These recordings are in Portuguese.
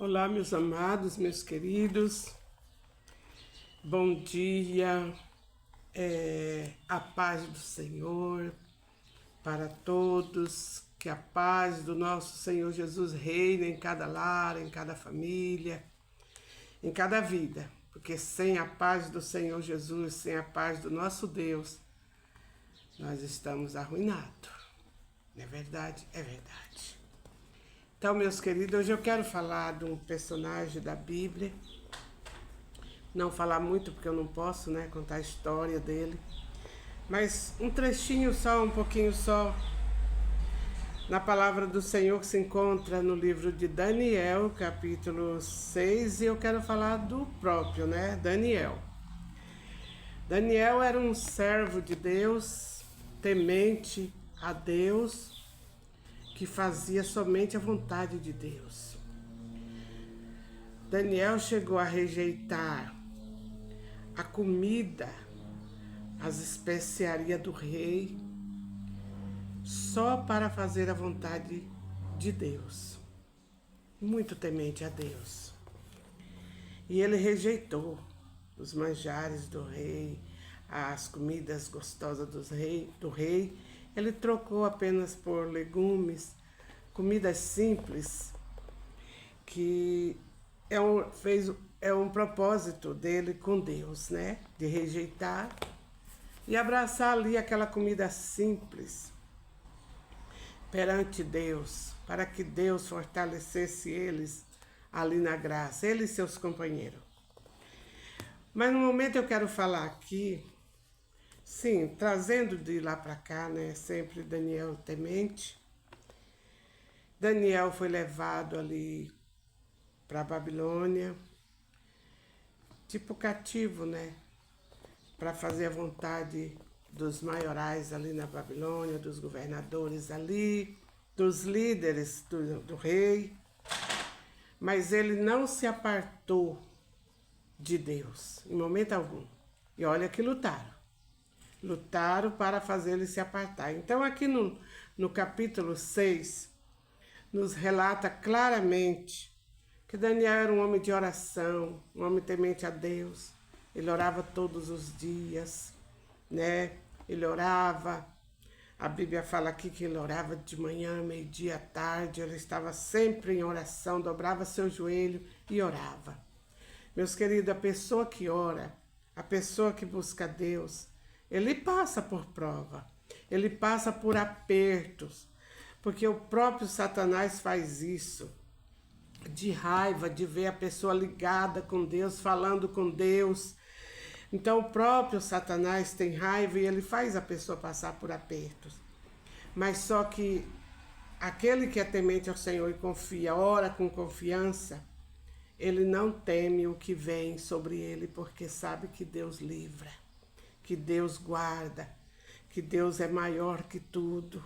Olá, meus amados, meus queridos, bom dia, a paz do Senhor para todos, que a paz do nosso Senhor Jesus reine em cada lar, em cada família, em cada vida, porque sem a paz do Senhor Jesus, sem a paz do nosso Deus, nós estamos arruinados. Não é verdade? É verdade. Então, meus queridos, hoje eu quero falar de um personagem da Bíblia. Não falar muito porque eu não posso, né, contar a história dele. Mas um trechinho só, um pouquinho só, na palavra do Senhor que se encontra no livro de Daniel, capítulo 6, e eu quero falar do próprio, né, Daniel. Daniel era um servo de Deus, temente a Deus, que fazia somente a vontade de Deus. Daniel chegou a rejeitar a comida, as especiarias do rei, só para fazer a vontade de Deus. Muito temente a Deus. E ele rejeitou os manjares do rei, as comidas gostosas do rei. Ele trocou apenas por legumes, comidas simples, que é um propósito dele com Deus, né? De rejeitar e abraçar ali aquela comida simples perante Deus, para que Deus fortalecesse eles ali na graça, ele e seus companheiros. Mas no momento eu quero falar aqui, sim, trazendo de lá para cá, né? Sempre Daniel temente. Daniel foi levado ali para a Babilônia, tipo cativo, né? Para fazer a vontade dos maiorais ali na Babilônia, dos governadores ali, dos líderes do rei. Mas ele não se apartou de Deus, em momento algum. E olha que lutaram. Lutaram para fazer ele se apartar. Então aqui no capítulo 6, nos relata claramente que Daniel era um homem de oração, um homem temente a Deus. Ele orava todos os dias, né? Ele orava, a Bíblia fala aqui que ele orava de manhã, meio-dia, à tarde. Ele estava sempre em oração, dobrava seu joelho e orava. Meus queridos, a pessoa que ora, a pessoa que busca Deus, ele passa por prova, ele passa por apertos, porque o próprio Satanás faz isso, de raiva, de ver a pessoa ligada com Deus, falando com Deus. Então o próprio Satanás tem raiva e ele faz a pessoa passar por apertos. Mas só que aquele que é temente ao Senhor e confia, ora com confiança, ele não teme o que vem sobre ele, porque sabe que Deus livra, que Deus guarda, que Deus é maior que tudo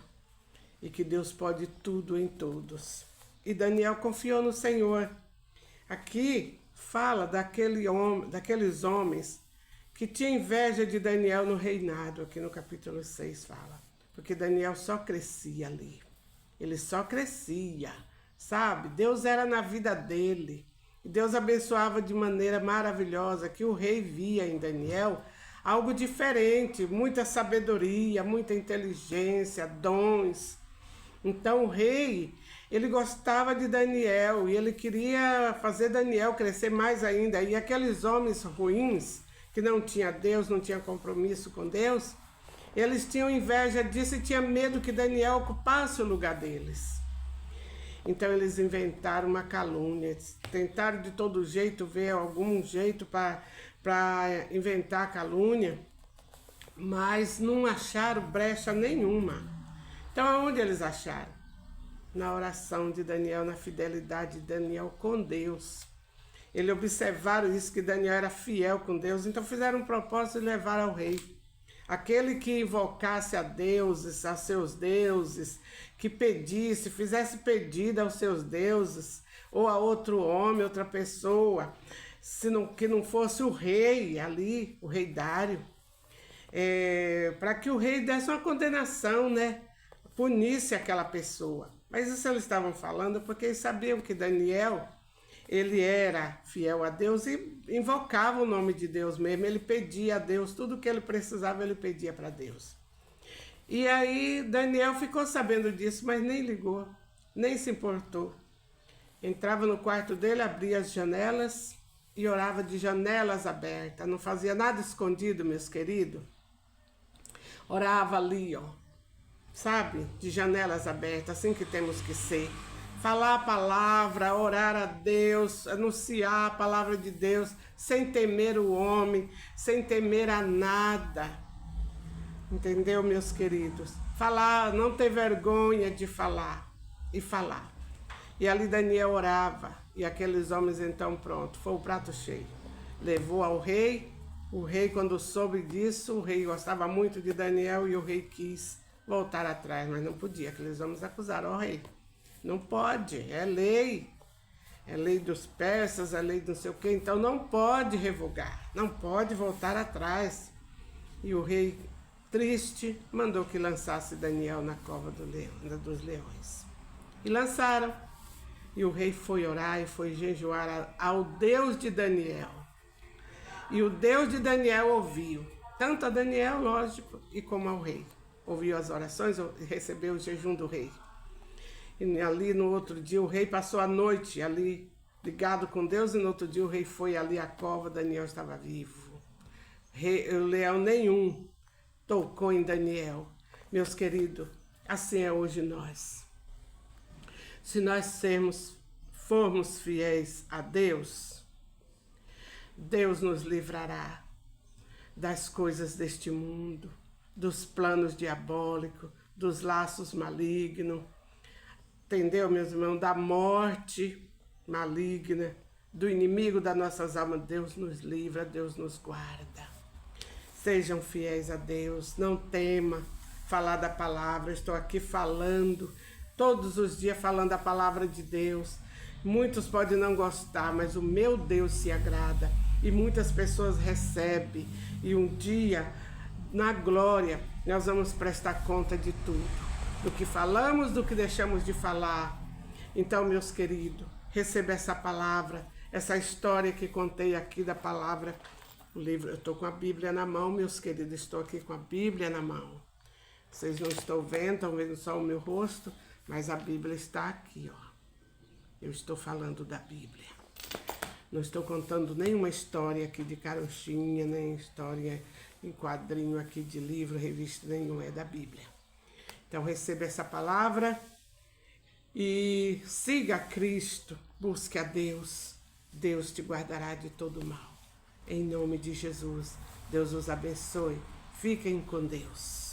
e que Deus pode tudo em todos. E Daniel confiou no Senhor. Aqui fala daqueles homens que tinham inveja de Daniel no reinado, aqui no capítulo 6 fala. Porque Daniel só crescia ali. Ele só crescia, sabe? Deus era na vida dele. E Deus abençoava de maneira maravilhosa, que o rei via em Daniel algo diferente, muita sabedoria, muita inteligência, dons. Então o rei, ele gostava de Daniel e ele queria fazer Daniel crescer mais ainda. E aqueles homens ruins, que não tinham Deus, não tinham compromisso com Deus, eles tinham inveja disso e tinham medo que Daniel ocupasse o lugar deles. Então eles inventaram uma calúnia, tentaram de todo jeito ver algum jeito para inventar a calúnia, mas não acharam brecha nenhuma. Então aonde eles acharam? Na oração de Daniel, na fidelidade de Daniel com Deus. Eles observaram isso, que Daniel era fiel com Deus, então fizeram um propósito de levar ao rei. Aquele que invocasse a deuses, a seus deuses, que pedisse, fizesse pedido aos seus deuses, ou a outro homem, outra pessoa, que não fosse o rei ali, o rei Dário, para que o rei desse uma condenação, né? Punisse aquela pessoa. Mas isso eles estavam falando porque eles sabiam que Daniel, ele era fiel a Deus e invocava o nome de Deus mesmo. Ele pedia a Deus, tudo que ele precisava ele pedia para Deus. E aí Daniel ficou sabendo disso, mas nem ligou, nem se importou. Entrava no quarto dele, abria as janelas e orava de janelas abertas. Não fazia nada escondido, meus queridos. Orava ali, ó, sabe? De janelas abertas, assim que temos que ser. Falar a palavra, orar a Deus, anunciar a palavra de Deus, sem temer o homem, sem temer a nada. Entendeu, meus queridos? Falar, não ter vergonha de falar e falar. E ali Daniel orava, e aqueles homens então pronto, foi o prato cheio. Levou ao rei, o rei quando soube disso, o rei gostava muito de Daniel e o rei quis voltar atrás, mas não podia, aqueles homens acusaram o rei. Não pode, é lei dos persas, é lei do não sei o quê, então não pode revogar, não pode voltar atrás. E o rei, triste, mandou que lançasse Daniel na cova dos leões. E lançaram. E o rei foi orar e foi jejuar ao Deus de Daniel. E o Deus de Daniel ouviu, tanto a Daniel, lógico, e como ao rei. Ouviu as orações e recebeu o jejum do rei. E ali no outro dia o rei passou a noite ali ligado com Deus e no outro dia o rei foi ali à cova, Daniel estava vivo. O leão nenhum tocou em Daniel. Meus queridos, assim é hoje nós. Se nós formos fiéis a Deus, Deus nos livrará das coisas deste mundo, dos planos diabólicos, dos laços malignos, entendeu, meus irmãos? Da morte maligna, do inimigo das nossas almas. Deus nos livra, Deus nos guarda. Sejam fiéis a Deus, não tema falar da palavra. Eu estou aqui falando, todos os dias falando a palavra de Deus. Muitos podem não gostar, mas o meu Deus se agrada. E muitas pessoas recebem. E um dia, na glória, nós vamos prestar conta de tudo. Do que falamos, do que deixamos de falar. Então, meus queridos, receba essa palavra, essa história que contei aqui da palavra. O livro, eu estou com a Bíblia na mão, meus queridos, estou aqui com a Bíblia na mão. Vocês não estão vendo, estão vendo só o meu rosto, mas a Bíblia está aqui, ó. Eu estou falando da Bíblia. Não estou contando nenhuma história aqui de caronchinha, nem história em quadrinho aqui de livro, revista nenhuma, é da Bíblia. Então receba essa palavra e siga a Cristo, busque a Deus. Deus te guardará de todo mal. Em nome de Jesus, Deus os abençoe. Fiquem com Deus.